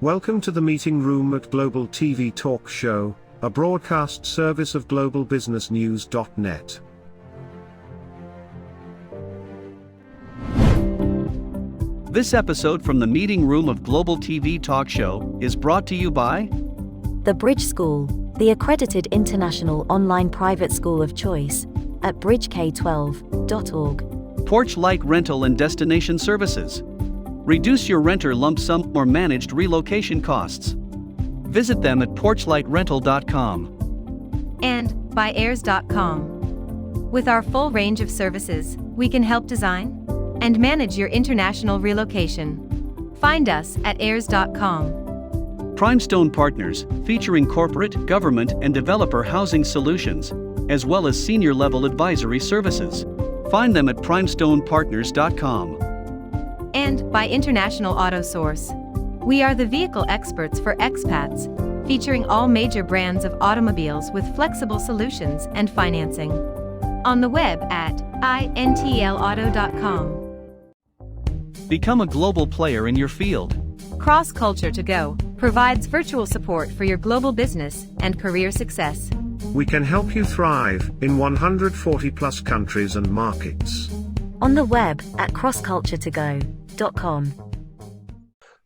Welcome to the meeting room at Global TV Talk Show, a broadcast service of globalbusinessnews.net. This episode from the meeting room of Global TV Talk Show is brought to you by The Bridge School, the accredited international online private school of choice, at bridgek12.org. Porch Light Rental and Destination Services. Reduce your renter lump sum or managed relocation costs. Visit them at porchlightrental.com. And by airs.com. With our full range of services, we can help design and manage your international relocation. Find us at airs.com. Primestone Partners, featuring corporate, government, and developer housing solutions, as well as senior-level advisory services. Find them at primestonepartners.com. And by International Auto Source. We are the vehicle experts for expats, featuring all major brands of automobiles with flexible solutions and financing. On the web at intlauto.com. Become a global player in your field. Cross Culture to Go provides virtual support for your global business and career success. We can help you thrive in 140 plus countries and markets. On the web at crossculturetogo.com.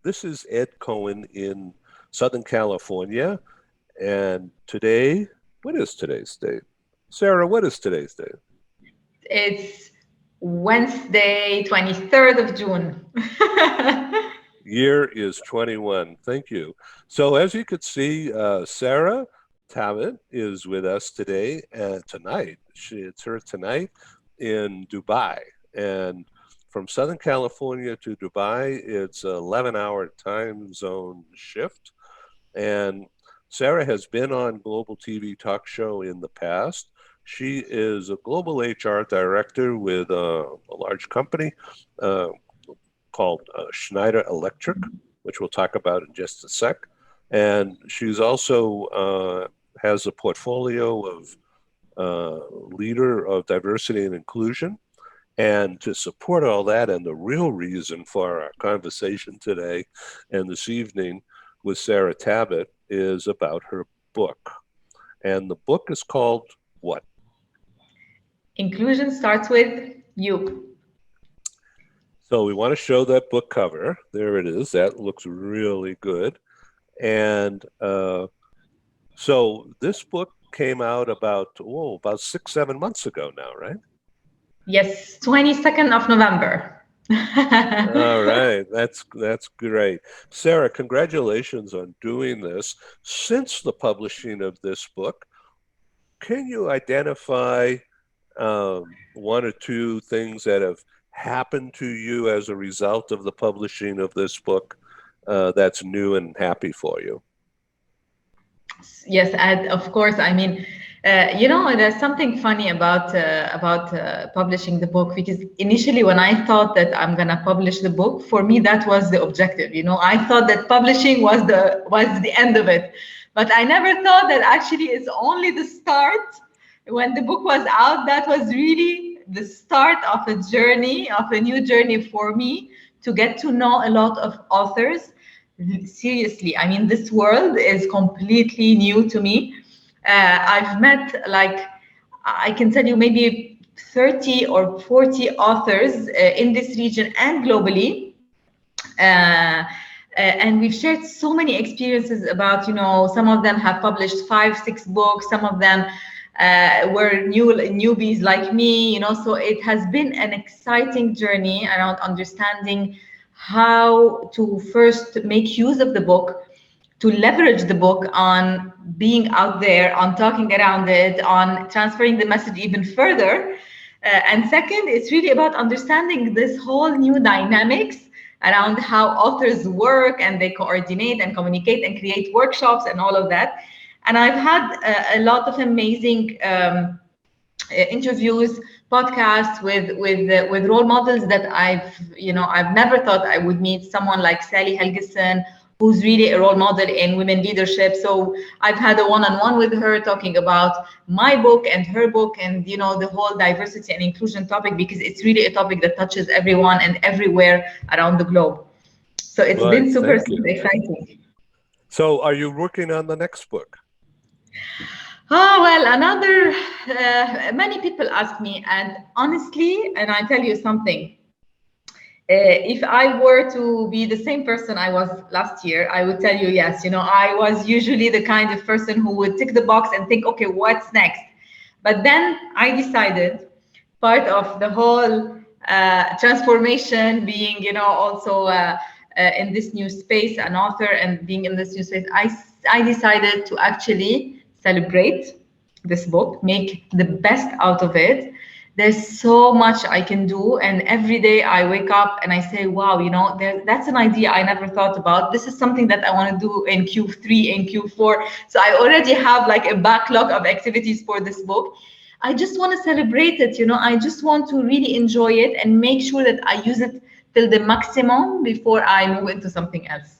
This is Ed Cohen in Southern California, and today, what is today's date? Sarah, what is today's date? It's Wednesday, 23rd of June. Year is 21. Thank you. So as you could see, Sarah Tabet is with us today and tonight. It's her tonight in Dubai. And from Southern California to Dubai, it's an 11-hour time zone shift. And Sarah has been on Global TV Talk Show in the past. She is a global HR director with a large company called Schneider Electric, which we'll talk about in just a sec. And she's also has a portfolio of leader of diversity and inclusion. And to support all that, and the real reason for our conversation today and this evening with Sarah Tabet is about her book. And the book is called what? Inclusion starts with you. So we want to show that book cover. There it is. That looks really good. And so this book came out about 6-7 months ago now, right? Yes, 22nd of November. All right, that's great. Sarah, congratulations on doing this. Since the publishing of this book, can you identify one or two things that have happened to you as a result of the publishing of this book that's new and happy for you? Yes, and of course. I mean, there's something funny about publishing the book, because initially when I thought that I'm gonna publish the book, for me that was the objective. I thought that publishing was the end of it, but I never thought that actually it's only the start. When the book was out, that was really the start of a journey, of a new journey for me, to get to know a lot of authors. Seriously, I mean, this world is completely new to me. I've met, I can tell you, maybe 30 or 40 authors in this region and globally. And we've shared so many experiences about, some of them have published 5-6 books. Some of them were newbies like me, so it has been an exciting journey around understanding how to first make use of the book, to leverage the book on being out there, on talking around it, on transferring the message even further. And second, it's really about understanding this whole new dynamics around how authors work, and they coordinate and communicate and create workshops and all of that. And I've had a lot of amazing interviews, podcasts with role models that I've never thought I would meet. Someone like Sally Helgeson, who's really a role model in women leadership. So I've had a one-on-one with her talking about my book and her book and, the whole diversity and inclusion topic, because it's really a topic that touches everyone and everywhere around the globe. So it's been super exciting. So are you working on the next book? Oh, well, many people ask me, and honestly, and I tell you something, if I were to be the same person I was last year, I would tell you yes. I was usually the kind of person who would tick the box and think, okay, what's next? But then I decided, part of the whole transformation, being, also in this new space, an author, and being in this new space, I decided to actually celebrate this book, make the best out of it. There's so much I can do, and every day I wake up and I say, wow, that's an idea I never thought about. This is something that I want to do in Q3 and Q4. So I already have like a backlog of activities for this book. I just want to celebrate it. I just want to really enjoy it and make sure that I use it till the maximum before I move into something else.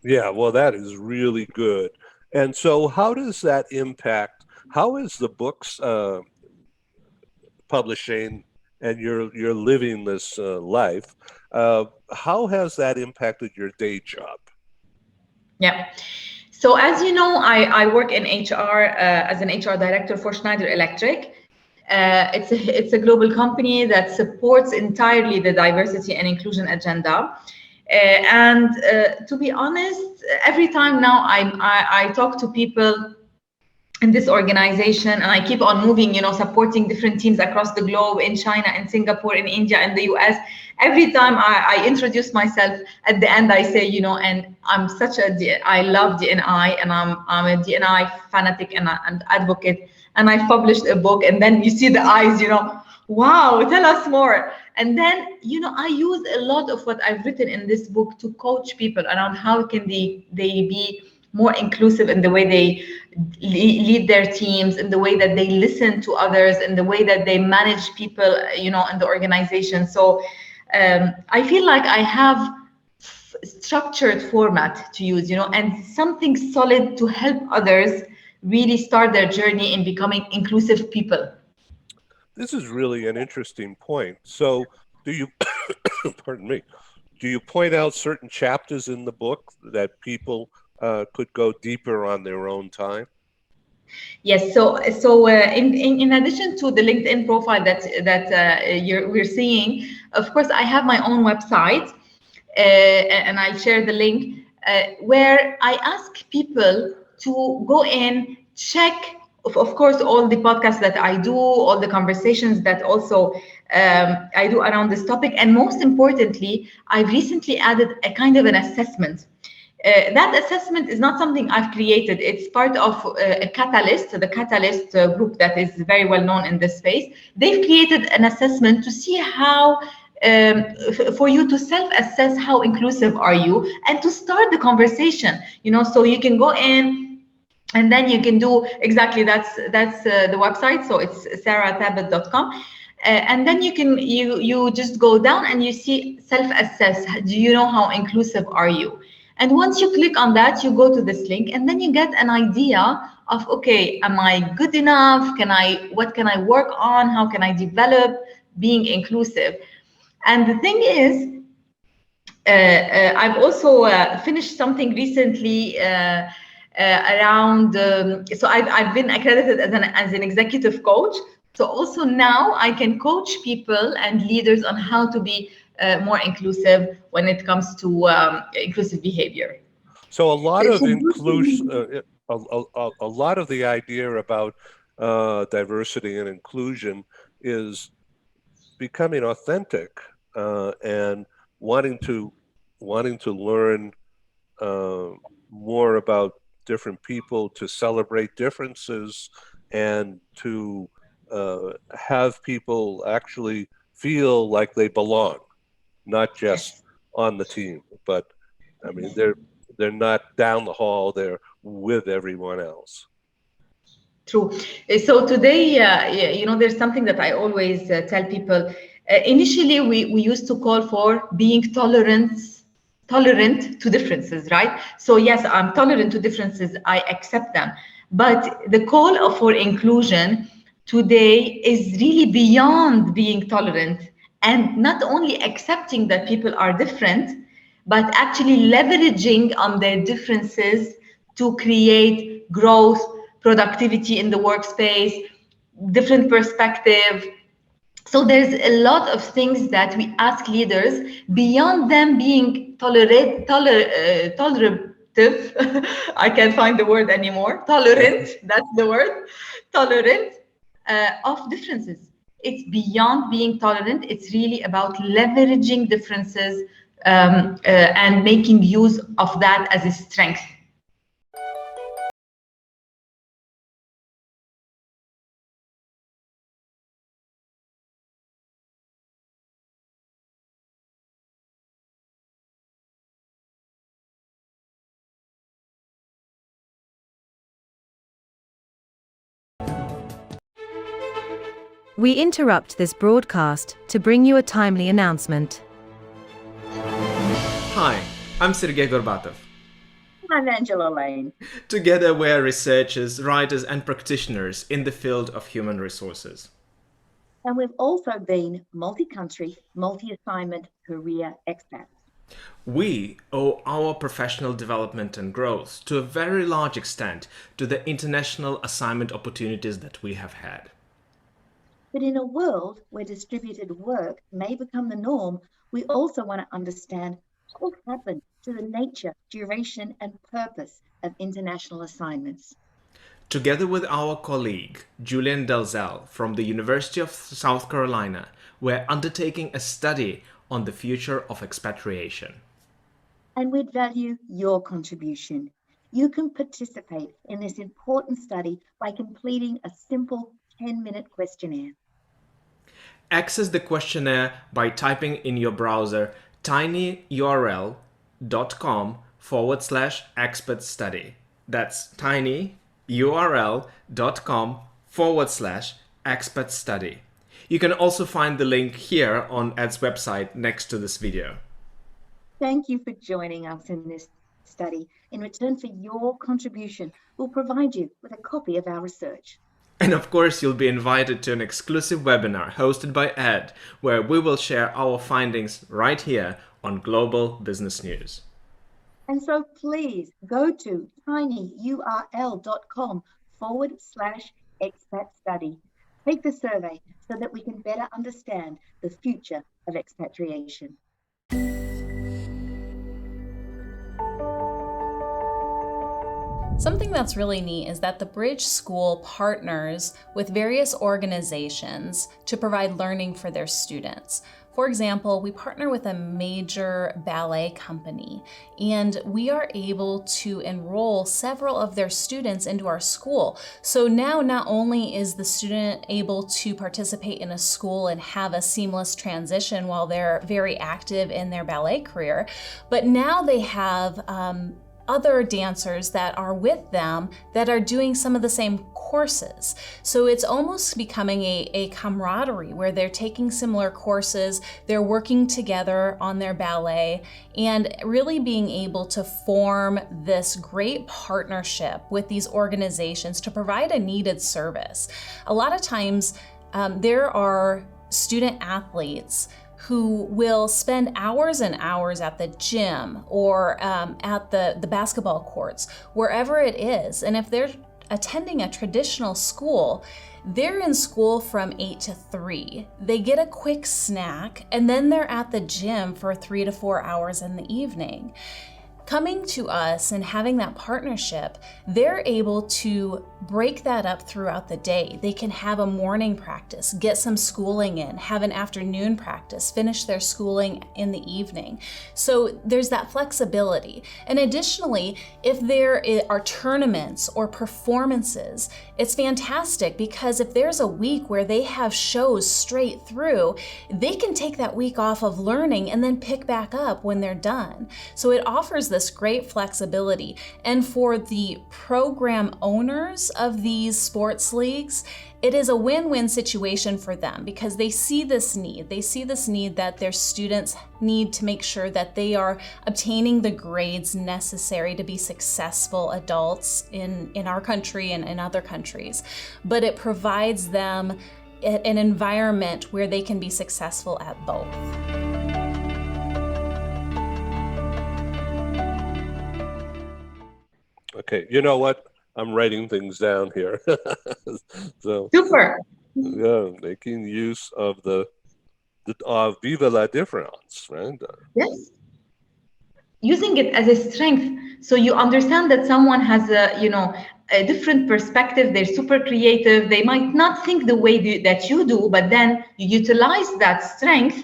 Yeah, well, that is really good. And so how does that impact, how is the book's publishing, and you're living this life, how has that impacted your day job? Yeah. So as you know, I work in HR as an HR director for Schneider Electric. It's a global company that supports entirely the diversity and inclusion agenda. And to be honest, every time now I talk to people in this organization, and I keep on moving, supporting different teams across the globe, in China, in Singapore, in India, and the US. Every time I introduce myself, at the end I say, and I'm I love D&I, and I'm a D&I fanatic and advocate, and I published a book, and then you see the eyes, wow, tell us more. And then, I use a lot of what I've written in this book to coach people around how can they be more inclusive in the way they lead their teams, in the way that they listen to others, in the way that they manage people, in the organization. So I feel like I have structured format to use, and something solid to help others really start their journey in becoming inclusive people. This is really an interesting point. So do you, pardon me, do you point out certain chapters in the book that people could go deeper on their own time? Yes. So in addition to the LinkedIn profile that we're seeing, of course, I have my own website, and I share the link where I ask people to go in, check, of course, all the podcasts that I do, all the conversations that also I do around this topic, and most importantly, I've recently added a kind of an assessment. That assessment is not something I've created. It's part of a Catalyst, the Catalyst group that is very well known in this space. They've created an assessment to see how, for you to self-assess how inclusive are you, and to start the conversation. So you can go in, and then you can do exactly that's the website. So it's sarahtabet.com. And then you just go down and you see self-assess. Do you know how inclusive are you? And once you click on that, you go to this link, and then you get an idea of, okay, am I good enough? What can I work on? How can I develop being inclusive? And the thing is, I've also finished something recently around. So I've been accredited as an executive coach. So also now I can coach people and leaders on how to be more inclusive when it comes to inclusive behavior. So a lot of inclusion, a lot of the idea about diversity and inclusion is becoming authentic and wanting to learn more about different people, to celebrate differences, and to have people actually feel like they belong, not just on the team, but I mean they're not down the hall, they're with everyone else. True. So today, there's something that I always tell people. Initially, we used to call for being tolerant to differences, right? So yes, I'm tolerant to differences, I accept them. But the call for inclusion today is really beyond being tolerant, and not only accepting that people are different, but actually leveraging on their differences to create growth, productivity in the workspace, different perspective. So there's a lot of things that we ask leaders beyond them being tolerative. I can't find the word anymore. Tolerant, that's the word. Tolerant of differences. It's beyond being tolerant. It's really about leveraging differences and making use of that as a strength. We interrupt this broadcast to bring you a timely announcement. Hi, I'm Sergey Gorbatov. I'm Angela Lane. Together we are researchers, writers and practitioners in the field of human resources. And we've also been multi-country, multi-assignment career expats. We owe our professional development and growth to a very large extent to the international assignment opportunities that we have had. But in a world where distributed work may become the norm, we also want to understand what will happen to the nature, duration, and purpose of international assignments. Together with our colleague, Julian Dalzell from the University of South Carolina, we're undertaking a study on the future of expatriation. And we'd value your contribution. You can participate in this important study by completing a simple 10-minute questionnaire. Access the questionnaire by typing in your browser tinyurl.com/expert study. That's tinyurl.com/expert study. You can also find the link here on Ed's website next to this video. Thank you for joining us in this study. In return for your contribution, we'll provide you with a copy of our research. And of course, you'll be invited to an exclusive webinar hosted by Ed, where we will share our findings right here on Global Business News. And so please go to tinyurl.com/expat study. Take the survey so that we can better understand the future of expatriation. Something that's really neat is that the Bridge School partners with various organizations to provide learning for their students. For example, we partner with a major ballet company, and we are able to enroll several of their students into our school. So now not only is the student able to participate in a school and have a seamless transition while they're very active in their ballet career, but now they have other dancers that are with them that are doing some of the same courses. So it's almost becoming a camaraderie where they're taking similar courses, they're working together on their ballet, and really being able to form this great partnership with these organizations to provide a needed service. A lot of times there are student athletes who will spend hours and hours at the gym or at the basketball courts, wherever it is. And if they're attending a traditional school, they're in school from 8 to 3. They get a quick snack, and then they're at the gym for 3 to 4 hours in the evening. Coming to us and having that partnership, they're able to break that up throughout the day. They can have a morning practice, get some schooling in, have an afternoon practice, finish their schooling in the evening. So there's that flexibility. And additionally, if there are tournaments or performances, it's fantastic because if there's a week where they have shows straight through, they can take that week off of learning and then pick back up when they're done. So it offers this great flexibility. And for the program owners of these sports leagues, it is a win-win situation for them because they see this need. They see this need that their students need to make sure that they are obtaining the grades necessary to be successful adults in our country and in other countries. But it provides them an environment where they can be successful at both. Okay, you know what? I'm writing things down here. So, Super. yeah, making use of the Viva la Difference, right? Yes. Using it as a strength, so you understand that someone has a different perspective. They're super creative. They might not think the way that you do, but then you utilize that strength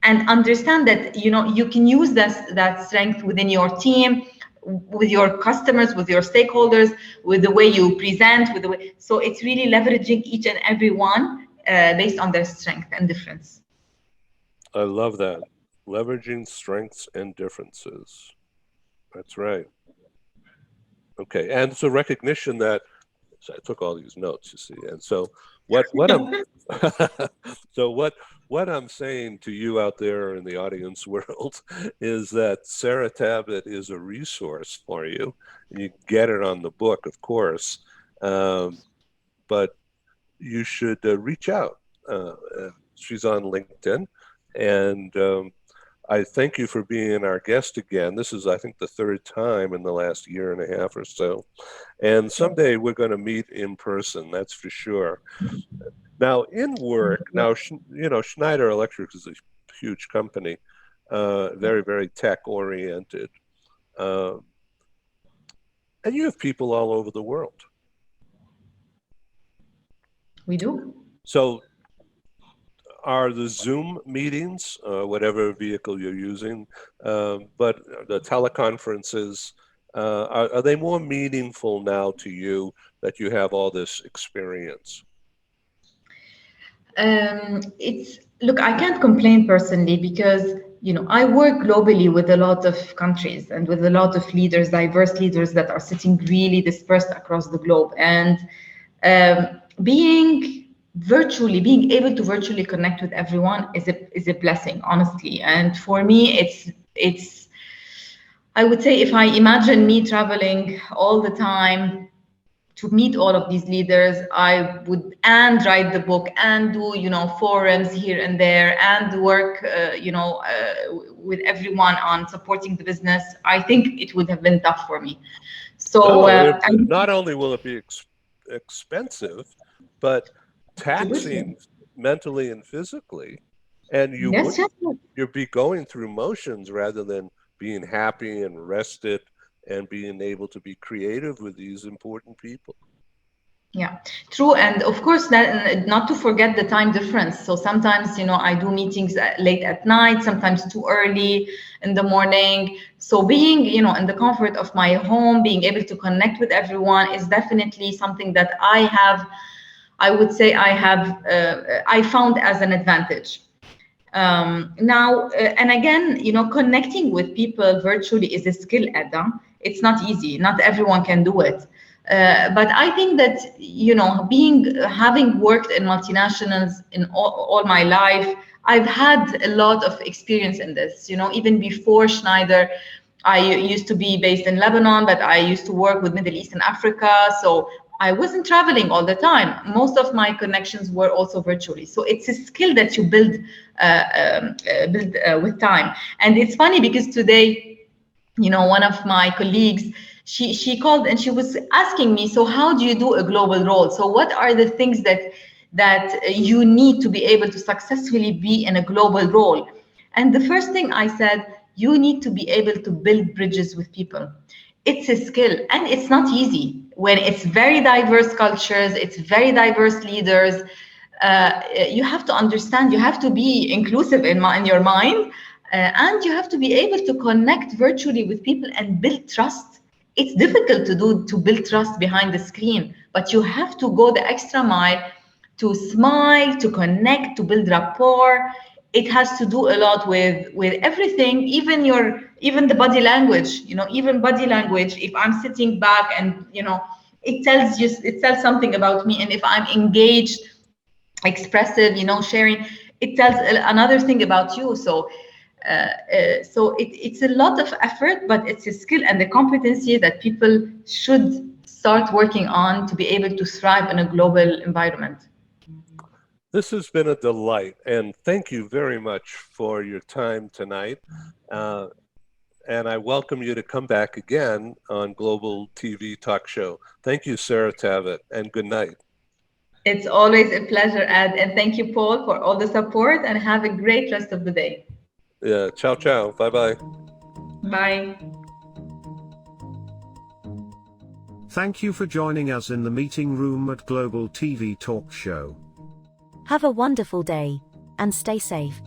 and understand that you can use that strength within your team, with your customers, with your stakeholders, with the way you present, with the way. So it's really leveraging each and every one based on their strength and difference. I love that. Leveraging strengths and differences. That's right. Okay, and it's a recognition that, so I took all these notes, you see, and so what I'm so what I'm saying to you out there in the audience world is that Sarah Tabet is a resource for you. You get it on the book, of course, but you should reach out. She's on LinkedIn, and I thank you for being our guest again. This is, I think, the third time in the last year and a half or so. And someday we're going to meet in person, that's for sure. Now, in work, now, Schneider Electric is a huge company, very, very tech-oriented. And you have people all over the world. We do. So are the Zoom meetings, whatever vehicle you're using, but the teleconferences, are they more meaningful now to you that you have all this experience? Look, I can't complain personally because I work globally with a lot of countries and with a lot of leaders, diverse leaders that are sitting really dispersed across the globe, and being able to virtually connect with everyone is a blessing, honestly. And for me, it's I would say, if I imagine me traveling all the time to meet all of these leaders, I would and write the book and do forums here and there and work with everyone on supporting the business. I think it would have been tough for me. So not only will it be expensive, but taxing mentally and physically, and you'll be going through motions rather than being happy and rested and being able to be creative with these important people. Yeah, true. And of course, that, not to forget the time difference. So sometimes, I do meetings late at night, sometimes too early in the morning. So being, in the comfort of my home, being able to connect with everyone is definitely something that I would say I found as an advantage. Now, and again, connecting with people virtually is a skill, Edda. It's not easy. Not everyone can do it. But I think that, having worked in multinationals in all my life, I've had a lot of experience in this. Even before Schneider, I used to be based in Lebanon, but I used to work with Middle East and Africa. So I wasn't traveling all the time. Most of my connections were also virtually. So it's a skill that you build with time. And it's funny because today, one of my colleagues, she called and she was asking me, so how do you do a global role? So what are the things that you need to be able to successfully be in a global role? And the first thing I said, you need to be able to build bridges with people. It's a skill, and it's not easy when it's very diverse cultures, it's very diverse leaders. You have to understand, you have to be inclusive in your mind, and you have to be able to connect virtually with people and build trust. It's difficult to build trust behind the screen, but you have to go the extra mile to smile, to connect, to build rapport. It has to do a lot with everything, even the body language. Even body language. If I'm sitting back and it tells something about me, and if I'm engaged, expressive, sharing, it tells another thing about you. So it's a lot of effort, but it's a skill and a competency that people should start working on to be able to thrive in a global environment. This has been a delight, and thank you very much for your time tonight. and I welcome you to come back again on Global TV Talk Show. Thank you, Sarah Tabet, and good night. It's always a pleasure, Ed, and thank you, Paul, for all the support, and have a great rest of the day. Yeah, ciao, ciao. Bye-bye. Bye. Thank you for joining us in the meeting room at Global TV Talk Show. Have a wonderful day, and stay safe.